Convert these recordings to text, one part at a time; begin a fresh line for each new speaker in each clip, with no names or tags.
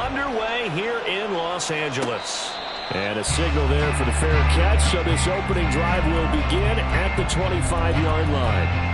underway here in Los Angeles.
And a signal there for the fair catch, so this opening drive will begin at the 25-yard line.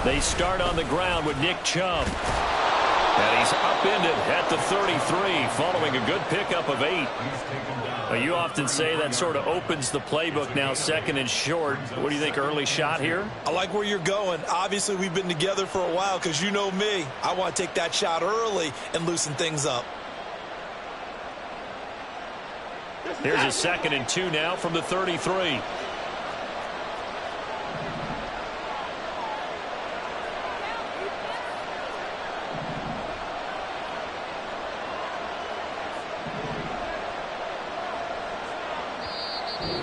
They start on the ground with Nick Chubb. And he's upended at the 33 following a good pickup of 8. You often say that sort of opens the playbook now, second and short. What do you think, early shot here?
I like where you're going. Obviously, we've been together for a while because you know me. I want to take that shot early and loosen things up.
Here's a 2nd and 2 now from the 33.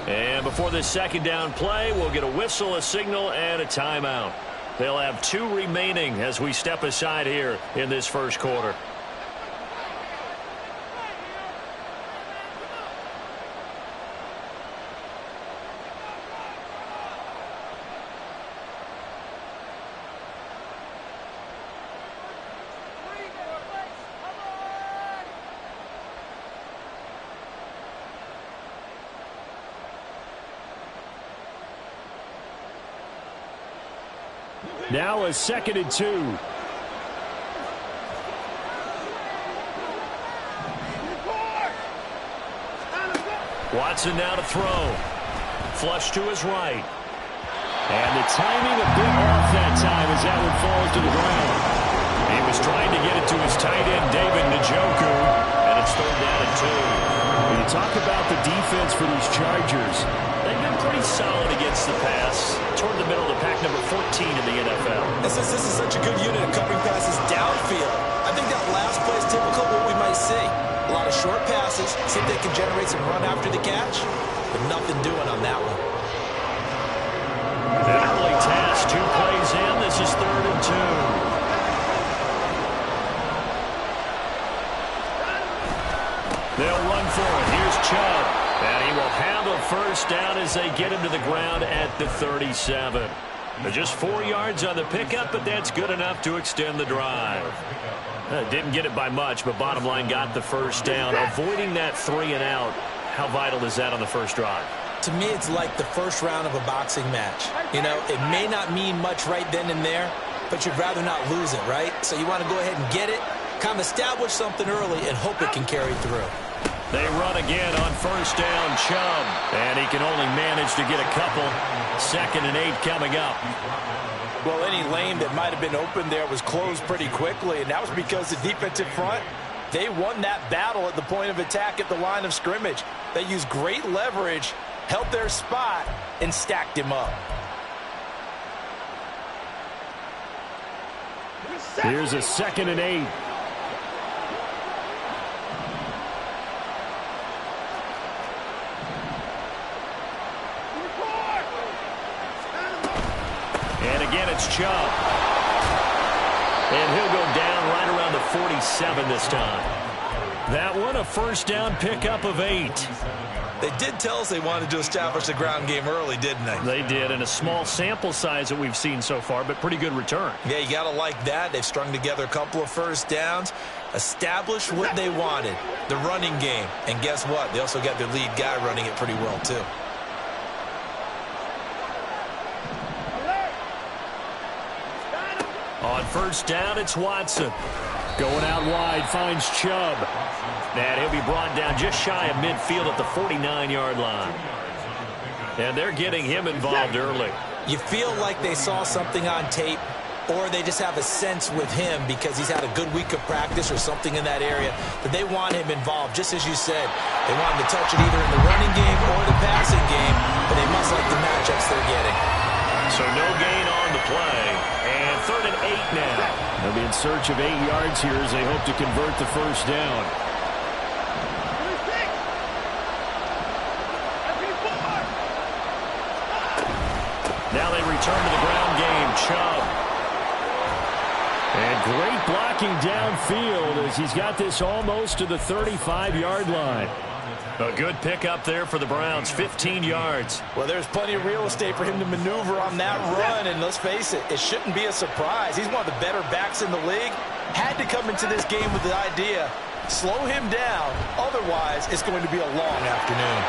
And before this second down play, we'll get a whistle, a signal, and a timeout. They'll have 2 remaining as we step aside here in this first quarter.
Now a 2nd and 2.
Watson now to throw. Flush to his right. And the timing a bit off that time as that one falls to the ground. He was trying to get it to his tight end, David Njoku, and it's 3rd down and 2.
When you talk about the defense for these Chargers,
they've been pretty solid against the pass. Toward the middle of the pack, number 14 in the NFL.
And since this is such a good unit of covering passes downfield, I think that last play is typical of what we might see. A lot of short passes, see if they can generate some run after the catch, but nothing doing on that one.
An early task, 2 plays in. This is 3rd and 2. They'll run for it. Here's Chubb. And he will handle first down as they get him to the ground at the 37. Just 4 yards on the pickup, but that's good enough to extend the drive. Didn't get it by much, but bottom line got the first down. Avoiding that 3 and out, how vital is that on the first drive?
To me, it's like the first round of a boxing match. You know, it may not mean much right then and there, but you'd rather not lose it, right? So you want to go ahead and get it, kind of establish something early, and hope it can carry through.
They run again on first down, Chubb. And he can only manage to get a couple. 2nd and 8 coming up.
Well, any lane that might have been open there was closed pretty quickly, and that was because the defensive front, they won that battle at the point of attack at the line of scrimmage. They used great leverage, held their spot, and stacked him up.
Here's a 2nd and 8.
And again, it's Chubb. And he'll go down right around the 47 this time. That one, a first down pickup of 8.
They did tell us they wanted to establish the ground game early, didn't they?
They did, and a small sample size that we've seen so far, but pretty good return.
Yeah, you got to like that. They've strung together a couple of first downs, established what they wanted, the running game. And guess what? They also got their lead guy running it pretty well, too.
On first down, it's Watson. Going out wide, finds Chubb. And he'll be brought down just shy of midfield at the 49-yard line. And they're getting him involved early.
You feel like they saw something on tape, or they just have a sense with him because he's had a good week of practice or something in that area that they want him involved. Just as you said, they want him to touch it either in the running game or the passing game, but they must like the matchups they're getting.
So no gain on the the play. And 3rd and 8 now.
They'll be in search of 8 yards here as they hope to convert the first down.
Now they return to the ground game. Chubb.
And great blocking downfield as he's got this almost to the 35-yard line.
A good pickup there for the Browns, 15 yards.
Well, there's plenty of real estate for him to maneuver on that run, and let's face it, it shouldn't be a surprise. He's one of the better backs in the league. Had to come into this game with the idea, slow him down, otherwise it's going to be a long afternoon.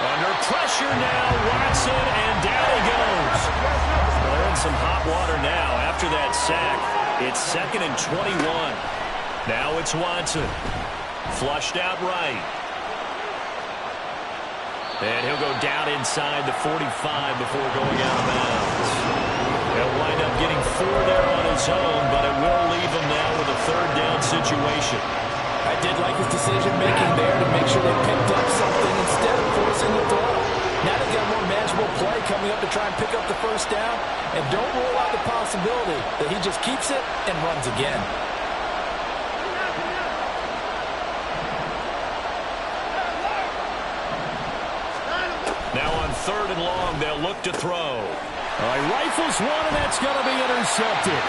Under pressure now, Watson, and down he goes. Well, they're in some hot water now after that sack. It's 2nd and 21. Now it's Watson. Flushed out right. And he'll go down inside the 45 before going out of bounds. He'll wind up getting 4 there on his own, but it will leave him now with a 3rd down situation.
I did like his decision-making there to make sure they picked up something instead of forcing the throw. Now they've got a more manageable play coming up to try and pick up the first down. And don't rule out the possibility that he just keeps it and runs again.
Now on 3rd and long, they'll look to throw.
Rifles one, and that's going to be intercepted.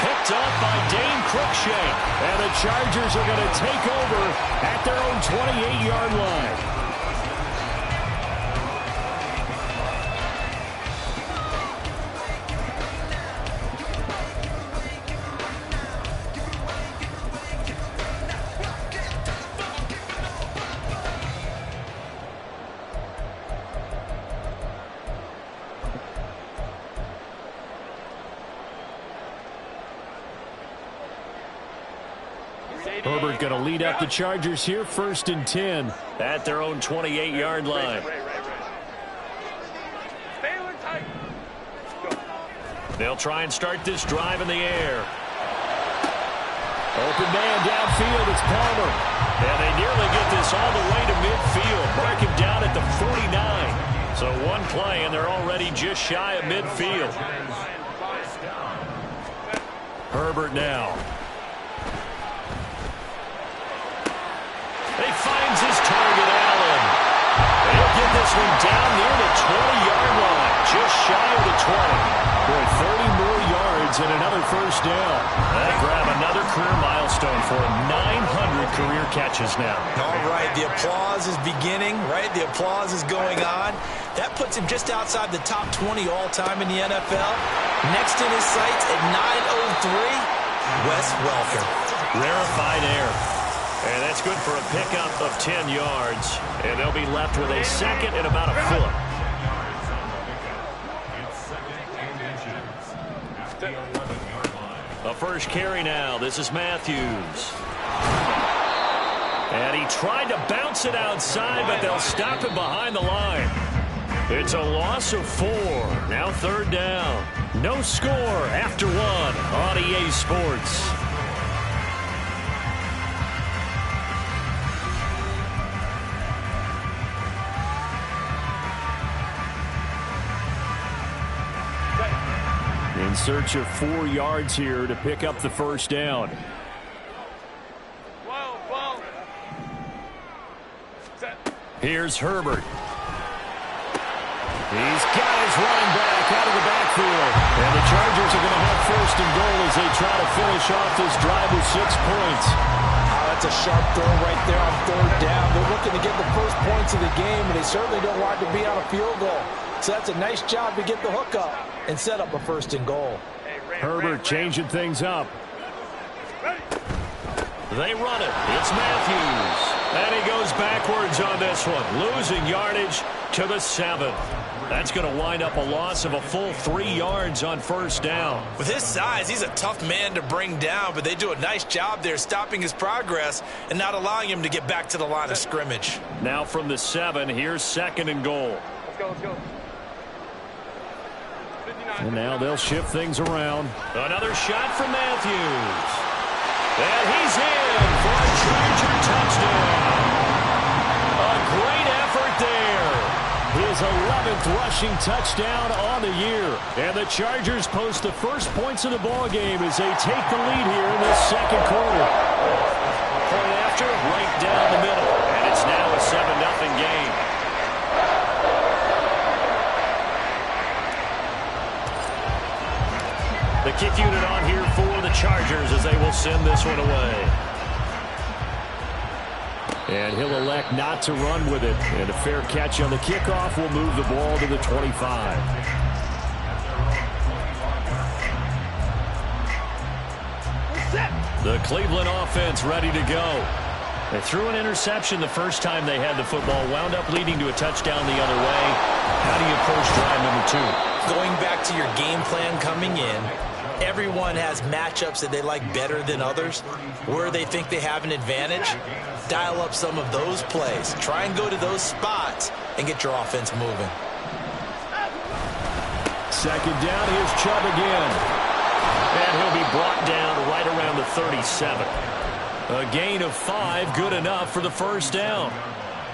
Picked up by Dane Cruikshank.
And the Chargers are going to take over at their own 28-yard line. Herbert going to lead up the Chargers here, 1st and 10.
At their own 28-yard line. They'll try and start this drive in the air.
Open man downfield, it's Palmer.
And they nearly get this all the way to midfield. Mark him down at the 49. So one play, and they're already just shy of midfield. Herbert now. He finds his target, Allen. He'll get this one down near the 20-yard line, just shy of the 20.
Boy, 30 more yards and another first down.
They grab another career milestone for him. 900 career catches now.
All right, the applause is beginning, right? The applause is going on. That puts him just outside the top 20 all-time in the NFL. Next in his sights at 903, Wes Welker.
Rarefied air. And that's good for a pickup of 10 yards. And they'll be left with a 2nd and about a foot. A first carry now. This is Matthews. And he tried to bounce it outside, but they'll stop him behind the line. It's a loss of 4. Now 3rd down. No score after 1 on EA Sports.
In search of 4 yards here to pick up the first down.
Here's Herbert.
He's got his running back out of the backfield. And the Chargers are going to have 1st and goal as they try to finish off this drive with 6 points.
That's a sharp throw right there on 3rd down. They're looking to get the first points of the game, and they certainly don't want to be on a field goal. So that's a nice job to get the hook up and set up a 1st and goal.
Herbert changing things up.
They run it. It's Matthews. And he goes backwards on this one, losing yardage to the 7. That's going to wind up a loss of a full 3 yards on 1st down.
With his size, he's a tough man to bring down, but they do a nice job there stopping his progress and not allowing him to get back to the line of scrimmage.
Now from the 7, here's 2nd and goal.
Let's go.
And now they'll shift things around.
Another shot from Matthews. And he's in for a Charger touchdown. A great effort there.
His 11th rushing touchdown on the year. And the Chargers post the first points of the ball game as they take the lead here in this second quarter.
Point after, right down the middle. And it's now a 7-0 game. The kick unit on here for the Chargers as they will send this one away.
And he'll elect not to run with it. And a fair catch on the kickoff will move the ball to the 25.
The Cleveland offense ready to go. They threw an interception the first time they had the football, wound up leading to a touchdown the other way. How do you approach drive number 2?
Going back to your game plan coming in, everyone has matchups that they like better than others. Where they think they have an advantage, dial up some of those plays. Try and go to those spots and get your offense moving.
Second down, here's Chubb again.
And he'll be brought down right around the 37. A gain of 5, good enough for the first down.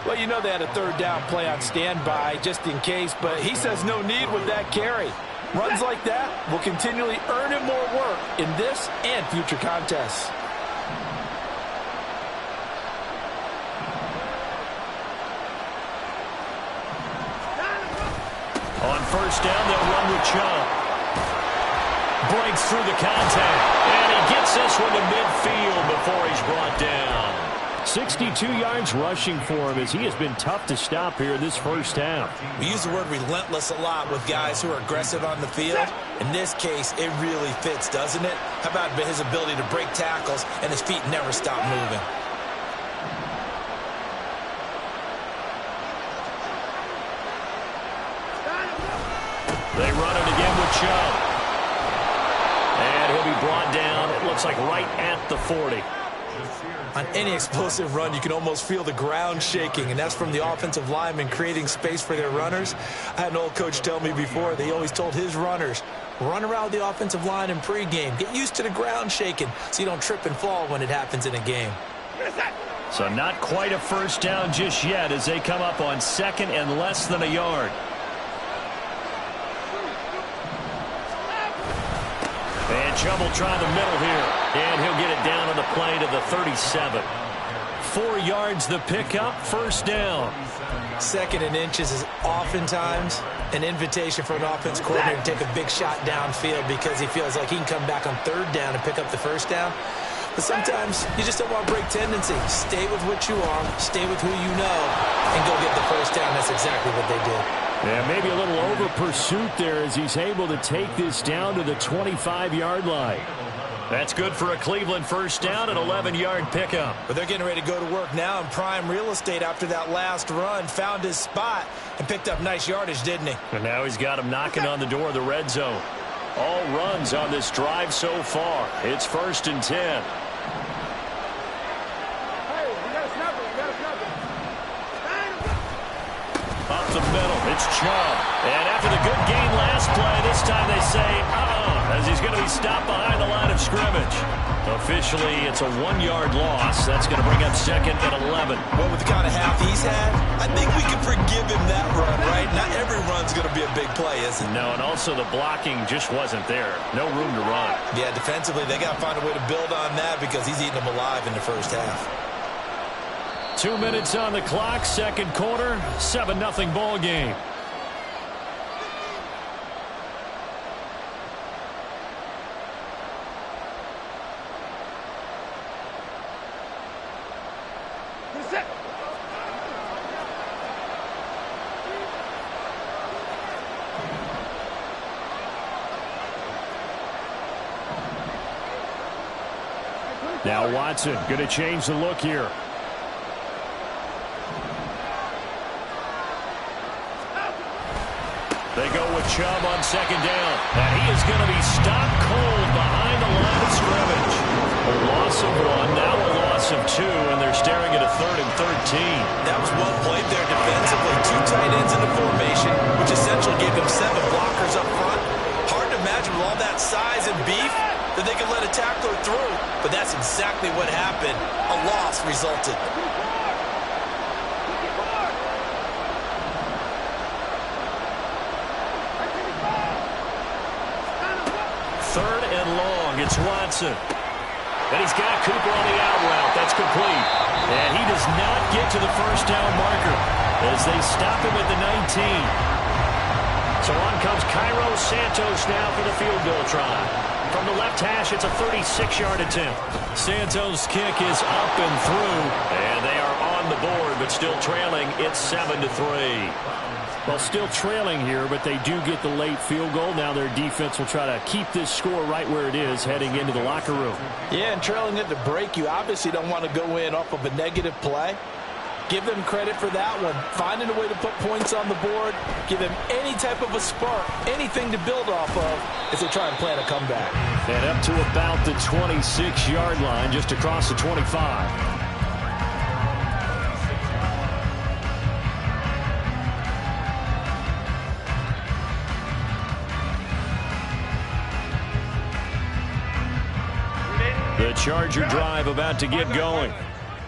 Well, you know they had a third down play on standby just in case, but he says no need with that carry. Runs like that will continually earn him more work in this and future contests.
On first down, they'll run with Chubb. Breaks through the contact, and he gets this one to midfield before he's brought down.
62 yards rushing for him as he has been tough to stop here this first half.
We use the word relentless a lot with guys who are aggressive on the field. In this case, it really fits, doesn't it? How about his ability to break tackles and his feet never stop moving?
They run it again with Chubb. And he'll be brought down, it looks like right at the 40.
On any explosive run, you can almost feel the ground shaking, and that's from the offensive linemen creating space for their runners. I had an old coach tell me before, they always told his runners, run around the offensive line in pregame. Get used to the ground shaking so you don't trip and fall when it happens in a game.
So not quite a first down just yet as they come up on second and less than a yard. And Chubb will try the middle here. And he'll get it down on the play to the 37. 4 yards the pickup, first down.
Second and inches is oftentimes an invitation for an offense coordinator to take a big shot downfield because he feels like he can come back on third down and pick up the first down. But sometimes you just don't want to break tendency. Stay with what you are, stay with who you know, and go get the first down. That's exactly what they did.
Yeah, maybe a little over pursuit there as he's able to take this down to the 25-yard line.
That's good for a Cleveland first down, an 11-yard pickup.
But they're getting ready to go to work now in prime real estate after that last run. Found his spot and picked up nice yardage, didn't he?
And now he's got him knocking on the door of the red zone. All runs on this drive so far. It's first and 10. Up the middle, it's Chubb. And after the good game last play, this time they say, as he's going to be stopped behind the line of scrimmage. Officially, it's a 1-yard loss. That's going to bring up second and 11.
Well, with the kind of half he's had, I think we can forgive him that run, right? Not every run's going to be a big play, is it?
No, and also the blocking just wasn't there. No room to run.
Yeah, defensively, they got to find a way to build on that because he's eating them alive in the first half.
2 minutes on the clock, second quarter, 7-0 ball game. Now Watson going to change the look here.
They go with Chubb on second down. And he is going to be stopped cold behind the line of scrimmage. A loss of 1, now a loss of 2, and they're staring at a 3rd and 13.
That was well played there defensively. 2 tight ends in the formation, which essentially gave them 7 blockers up front. Hard to imagine with all that size and beef that they could let a tackler through. But that's exactly what happened. A loss resulted.
third and long. It's Watson. And he's got Cooper on the out route. That's complete. And he does not get to the first down marker as they stop him at the 19. So on comes Cairo Santos now for the field goal try. From the left hash, it's a 36-yard attempt. Santos' kick is up and through. And they are on the board, but still trailing. It's 7-3.
Well, still trailing here, but they do get the late field goal. Now their defense will try to keep this score right where it is heading into the locker room.
Yeah, and trailing at the break, you obviously don't want to go in off of a negative play. Give them credit for that one. Finding a way to put points on the board. Give them any type of a spark, anything to build off of as they try and plan a comeback.
And up to about the 26-yard line, just across the 25. The Charger drive about to get going.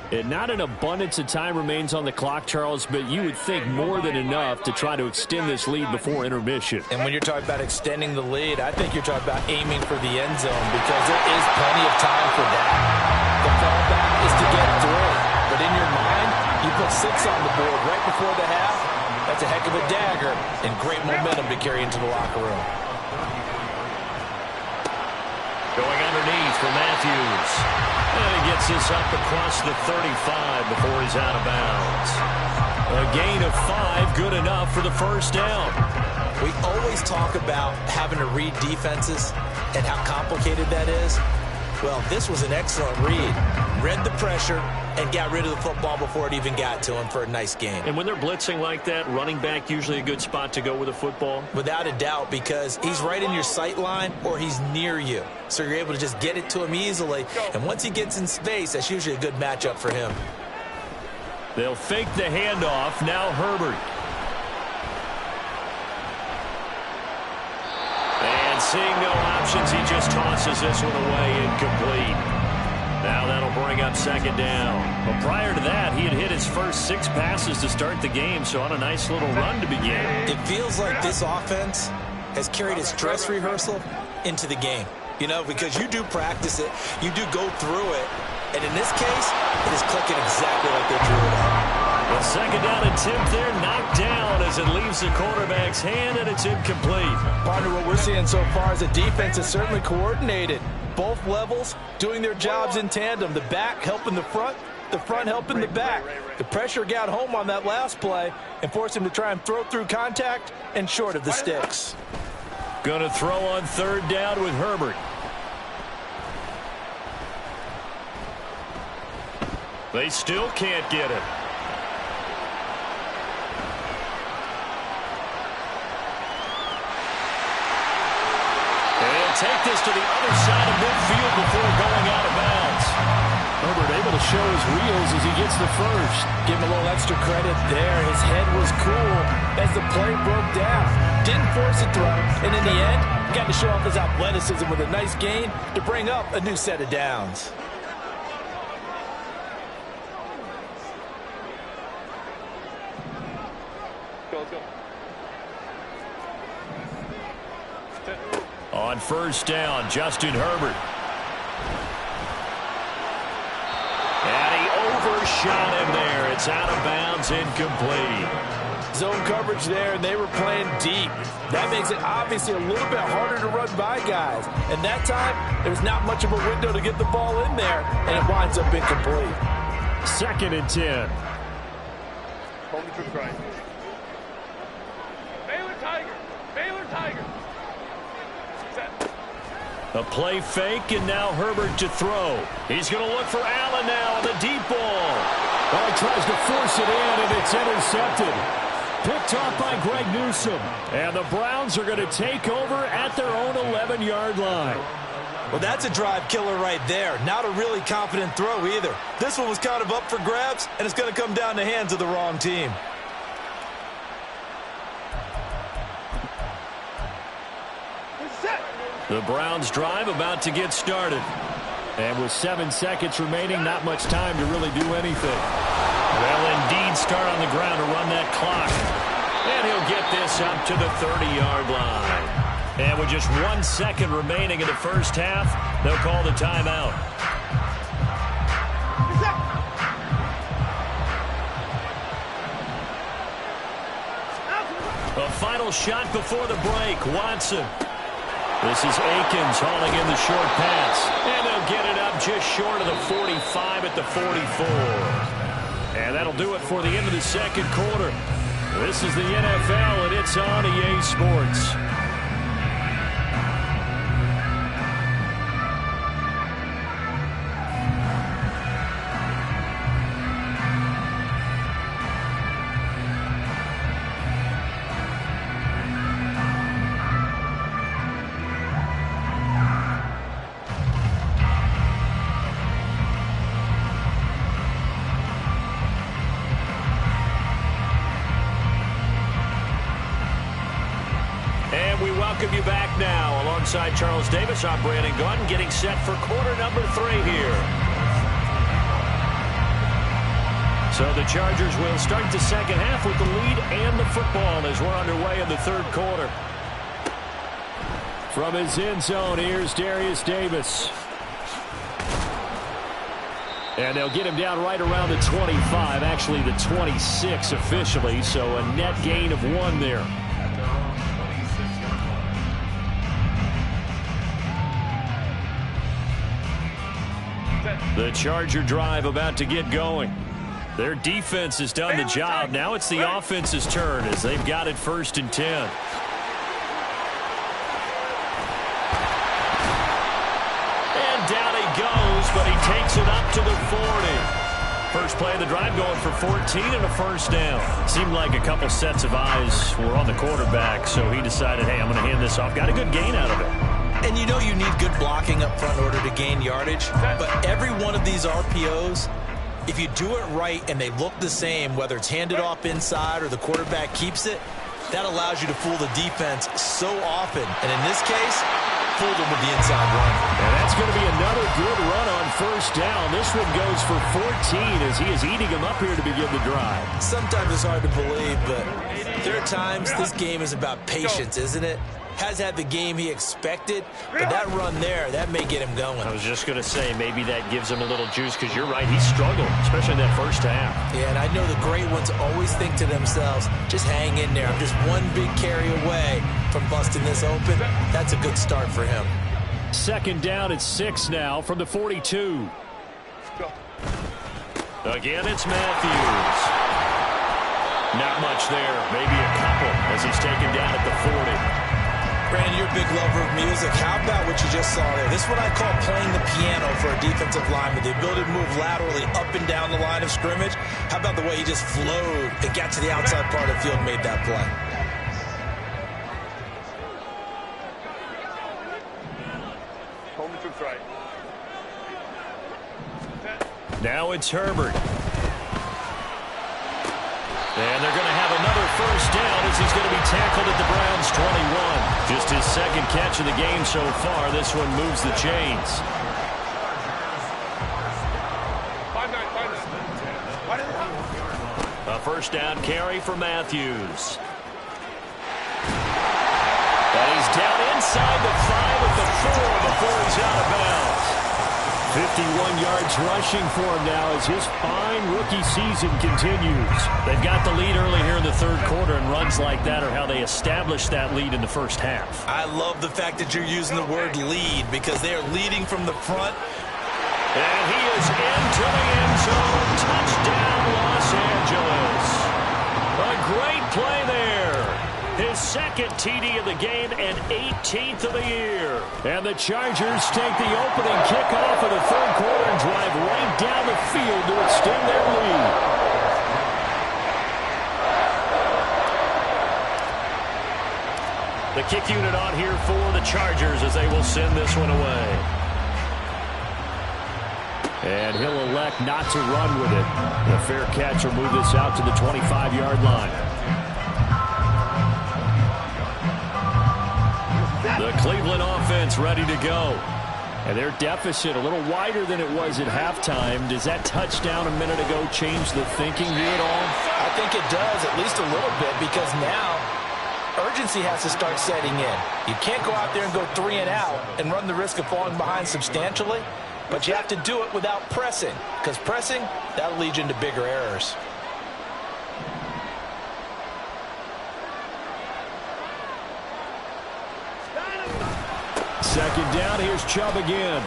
And not an abundance of time remains on the clock, Charles, but you would think more than enough to try to extend this lead before intermission.
And when you're talking about extending the lead, I think you're talking about aiming for the end zone because there is plenty of time for that. The fallback is to get through. But in your mind, you put 6 on the board right before the half. That's a heck of a dagger and great momentum to carry into the locker room.
Going underneath for Matthews. And he gets this up across the 35 before he's out of bounds. A gain of 5, good enough for the first down.
We always talk about having to read defenses and how complicated that is. Well, this was an excellent read. Read the pressure and got rid of the football before it even got to him for a nice gain.
And when they're blitzing like that, running back usually a good spot to go with a football?
Without a doubt, because he's right in your sight line or he's near you. So you're able to just get it to him easily. And once he gets in space, that's usually a good matchup for him.
They'll fake the handoff. Now Herbert. And seeing no options, he just tosses this one away, incomplete. Now that'll bring up second down. But prior to that, he had hit his first 6 passes to start the game, so on a nice little run to begin.
It feels like this offense has carried its dress rehearsal into the game. You know, because you do practice it, you do go through it, and in this case, it is clicking exactly like they drew it up.
The second down attempt there knocked down as it leaves the quarterback's hand, and it's incomplete.
Partner, what we're seeing so far is the defense is certainly coordinated. Both levels doing their jobs in tandem. The back helping the front helping the back. The pressure got home on that last play and forced him to try and throw through contact and short of the sticks.
Going to throw on third down with Herbert. They still can't get it. Take this to the other side of midfield before going out of bounds.
Herbert able to show his wheels as he gets the first.
Give him a little extra credit there. His head was cool as the play broke down. Didn't force a throw, and in the end, got to show off his athleticism with a nice gain to bring up a new set of downs.
On first down, Justin Herbert. And he overshot him there. It's out of bounds, incomplete.
Zone coverage there, and they were playing deep. That makes it obviously a little bit harder to run by guys. And that time, there was not much of a window to get the ball in there, and it winds up incomplete.
2nd and 10.
Hold me to the right. Baylor Tiger. Baylor Tiger.
A play fake, and now Herbert to throw. He's going to look for Allen now on the deep ball.
Well, he tries to force it in, and it's intercepted. Picked off by Greg Newsome. And the Browns are going to take over at their own 11-yard line.
Well, that's a drive killer right there. Not a really confident throw either. This one was kind of up for grabs, and it's going to come down the hands of the wrong team.
The Browns drive about to get started.
And with 7 seconds remaining, not much time to really do anything.
Well, indeed, start on the ground to run that clock. And he'll get this up to the 30-yard line. And with just 1 second remaining in the first half, they'll call the timeout. A final shot before the break. Watson. This is Akins hauling in the short pass. And they'll get it up just short of the 45 at the 44. And that'll do it for the end of the second quarter. This is the NFL, and it's on EA Sports. Welcome you back now. Alongside Charles Davis, I'm Brandon Gunn, getting set for quarter number 3 here. So the Chargers will start the second half with the lead and the football as we're underway in the third quarter. From his end zone, here's Darius Davis. And they'll get him down right around the 25, actually the 26 officially, so a net gain of 1 there. The Charger drive about to get going. Their defense has done the job. Now it's the offense's turn as they've got it 1st and 10. And down he goes, but he takes it up to the 40. First play of the drive going for 14 and a first down. Seemed like a couple sets of eyes were on the quarterback, so he decided, hey, I'm going to hand this off. Got a good gain out of it.
And you know you need good blocking up front in order to gain yardage. But every one of these RPOs, if you do it right and they look the same, whether it's handed off inside or the quarterback keeps it, that allows you to fool the defense so often. And in this case, fooled them with the inside run.
And that's going to be another good run on first down. This one goes for 14 as he is eating him up here to begin the drive.
Sometimes it's hard to believe, but there are times this game is about patience, isn't it? Has had the game he expected, but that run there, that may get him going.
I was just going to say, maybe that gives him a little juice because you're right, he struggled, especially in that first half.
Yeah, and I know the great ones always think to themselves, just hang in there. I'm just one big carry away from busting this open. That's a good start for him.
Second down at 6 now from the 42.
Again, it's Matthews. Not much there, maybe a couple as he's taken down at the 40.
Brandon, you're a big lover of music. How about what you just saw there? This is what I call playing the piano for a defensive lineman. The ability to move laterally up and down the line of scrimmage. How about the way he just flowed and got to the outside part of the field and made that play?
Home troops right.
Now it's Herbert. And they're going to have another first down as he's going to be tackled at the Browns' 21. Just his second catch of the game so far. This one moves the chains.
5-9.
A first down carry for Matthews. And he's down inside the 5 at the 4 before he's out of bounds. 51 yards rushing for him now as his fine rookie season continues. They've got the lead early here in the third quarter, and runs like that are how they established that lead in the first half.
I love the fact that you're using the word lead because they are leading from the front.
And he is into the end zone. Touchdown, Los Angeles. A great play there. His second TD of the game and 18th of the year.
And the Chargers take the opening kickoff of the third quarter and drive right down the field to extend their lead.
The kick unit on here for the Chargers as they will send this one away.
And he'll elect not to run with it. The fair catch will move this out to the 25-yard line.
The Cleveland offense ready to go.
And their deficit a little wider than it was at halftime. Does that touchdown a minute ago change the thinking here at all?
I think it does, at least a little bit, because now
urgency has to start setting in. You can't go out there and go 3 and out and run the risk of falling behind substantially, but you have to do it without pressing, because pressing, that'll lead you into bigger errors.
Second down, here's Chubb again.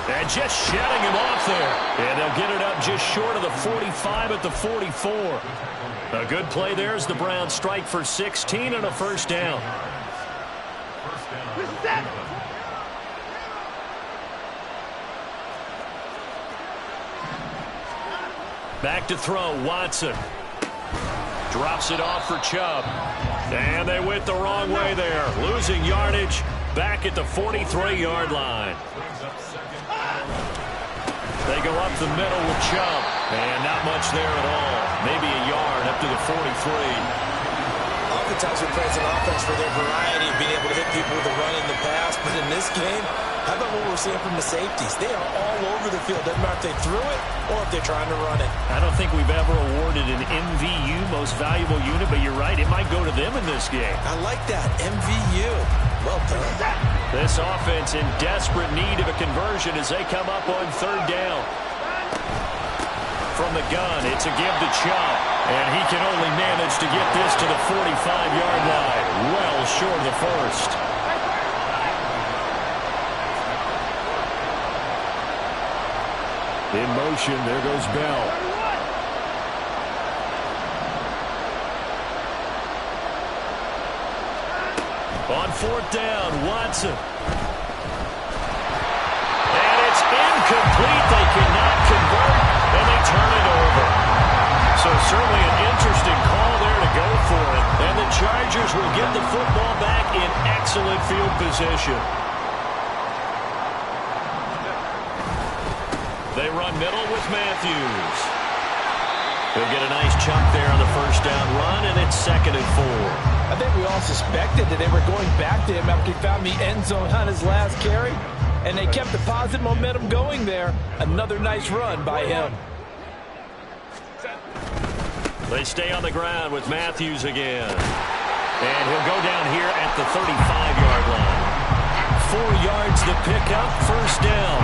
And just shutting him off there. And they'll get it up just short of the 45 at the 44. A good play there as the Browns strike for 16 and a first down. Back to throw, Watson. Drops it off for Chubb. And they went the wrong way there. Losing yardage back at the 43-yard line. They go up the middle with Chubb. And not much there at all. Maybe a yard up to the 43.
Oftentimes we praise an offense for their variety of being able to hit people with a run in the past. But in this game, how about what we're seeing from the safeties? They are all over the field. Doesn't matter if they threw it or if they're trying to run it.
I don't think we've ever awarded an MVU, most valuable unit, but you're right. It might go to them in this game.
I like that. MVU. Well done.
This offense in desperate need of a conversion as they come up on third down. From the gun, it's a give to Chubb. And he can only manage to get this to the 45-yard line. Well short of the first.
In motion, there goes Bell.
On fourth down, Watson. And it's incomplete. They cannot convert, and they turn it over. So certainly an interesting call there to go for it. And the Chargers will get the football back in excellent field position. They run middle with Matthews. They'll get a nice chunk there on the first down run, and it's 2nd and 4.
I think we all suspected that they were going back to him after he found the end zone on his last carry, and they kept the positive momentum going there. Another nice run by him.
They stay on the ground with Matthews again. And he'll go down here at the 35-yard line. 4 yards to pick up, first down.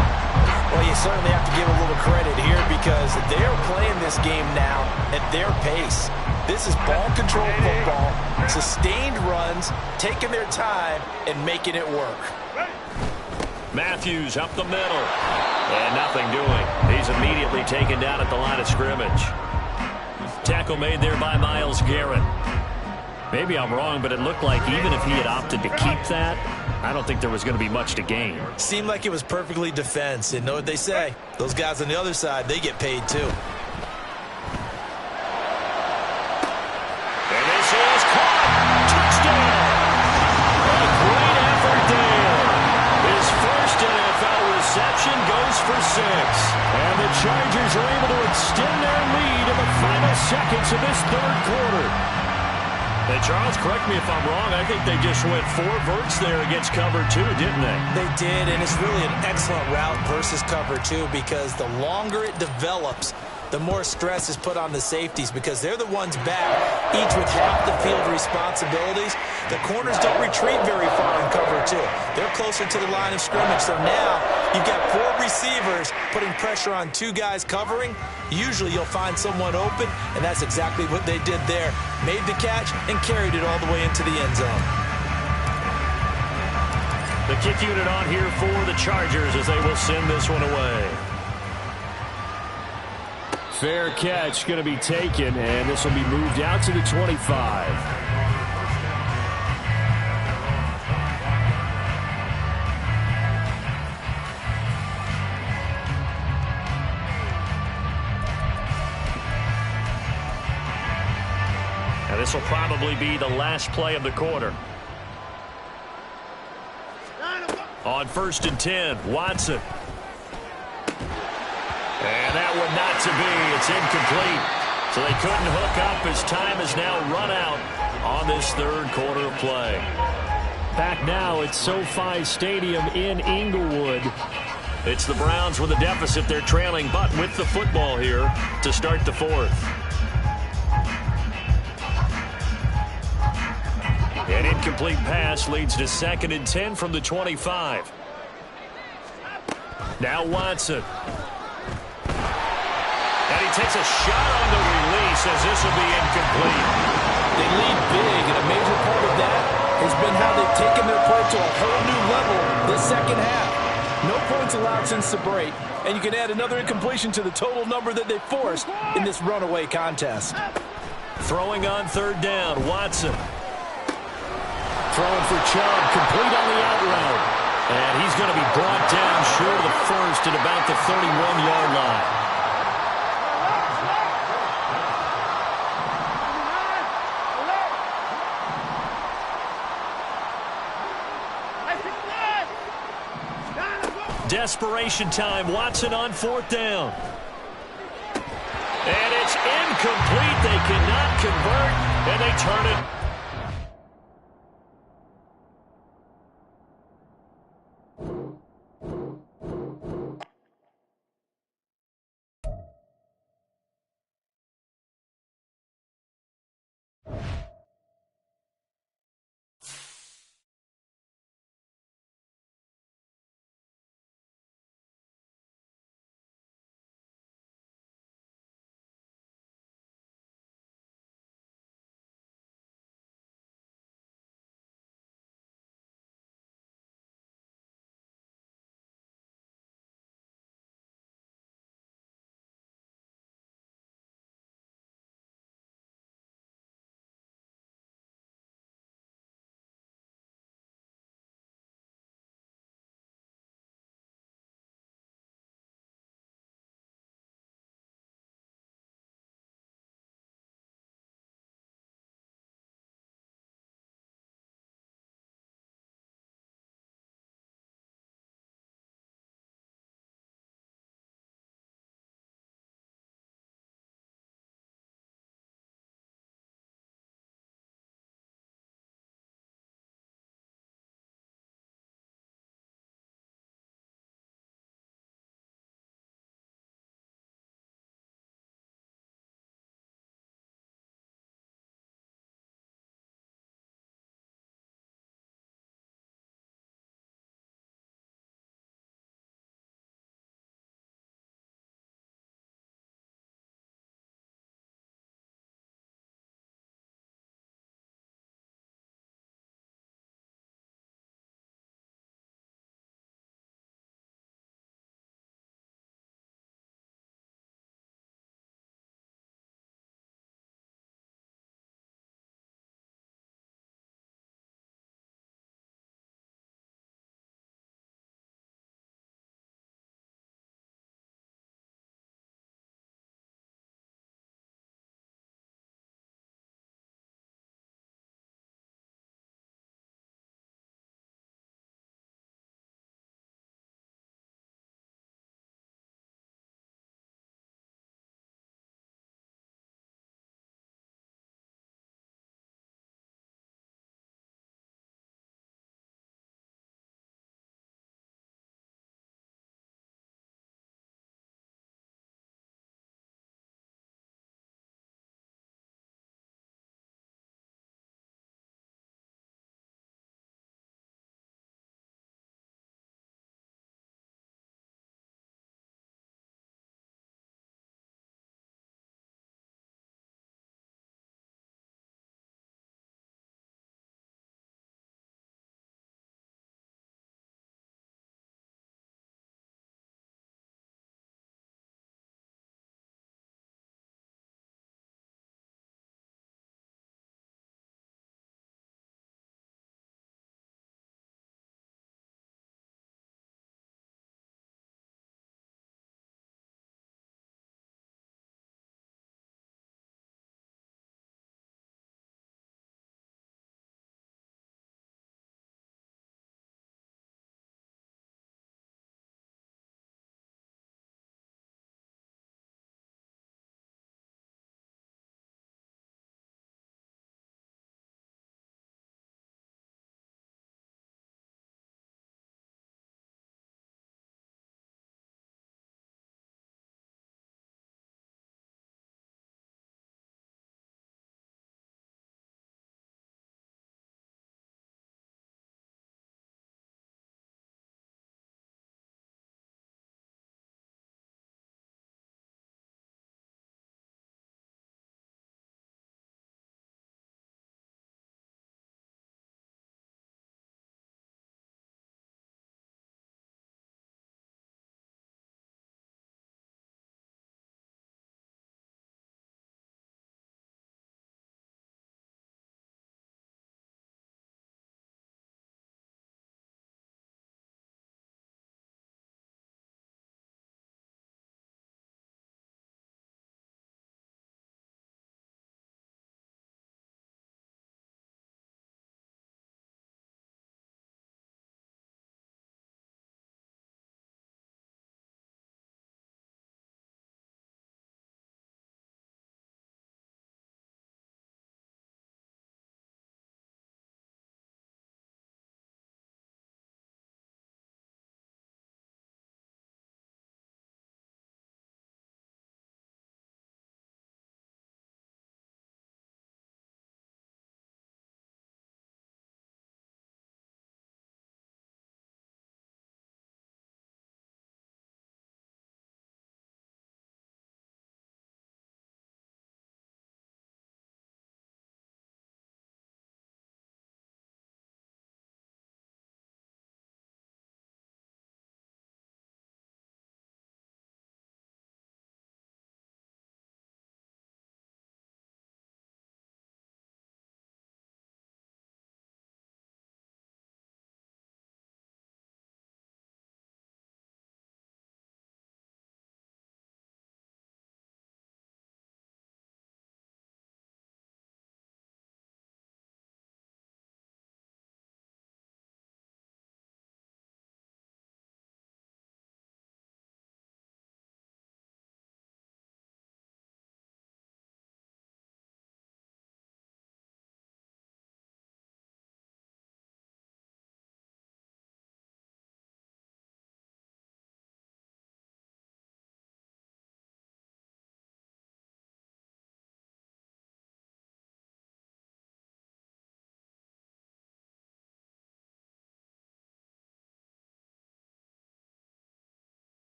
Well, you certainly have to give a little credit here because they're playing this game now at their pace. This is ball control football, sustained runs, taking their time, and making it work.
Matthews up the middle. And nothing doing. He's immediately taken down at the line of scrimmage. Tackle made there by Myles Garrett. Maybe I'm wrong, but it looked like even if he had opted to keep that, I don't think there was going to be much to gain.
Seemed like it was perfectly defense. And know what they say? Those guys on the other side, they get paid too.
And this is caught. Touchdown. A great effort there. His first NFL reception goes for 6. And the Chargers are able to extend their lead in the final seconds of this third quarter. And Charles, correct me if I'm wrong, I think they just went 4 verts there against cover 2, didn't they?
They did, and it's really an excellent route versus cover 2 because the longer it develops, the more stress is put on the safeties because they're the ones back, each with half the field responsibilities. The corners don't retreat very far in cover 2. They're closer to the line of scrimmage, so now you've got 4 receivers putting pressure on 2 guys covering. Usually you'll find someone open, and that's exactly what they did there. Made the catch and carried it all the way into the end zone.
The kick unit on here for the Chargers as they will send this one away.
Fair catch going to be taken, and this will be moved out to the 25.
And this will probably be the last play of the quarter. On 1st and 10, Watson. And that one not to be. It's incomplete. So they couldn't hook up as time is now run out on this third quarter of play.
Back now at SoFi Stadium in Inglewood.
It's the Browns with a deficit. They're trailing, but with the football here to start the fourth. An incomplete pass leads to 2nd and 10 from the 25. Now Watson. And he takes a shot on the release as this will be incomplete.
They lead big, and a major part of that has been how they've taken their play to a whole new level this second half. No points allowed since the break, and you can add another incompletion to the total number that they forced in this runaway contest.
Throwing on 3rd down, Watson.
Throwing for Chubb, complete on the out route.
And he's going to be brought down short of the first at about the 31-yard line. Desperation time. Watson on 4th down. And it's incomplete. They cannot convert, and they turn it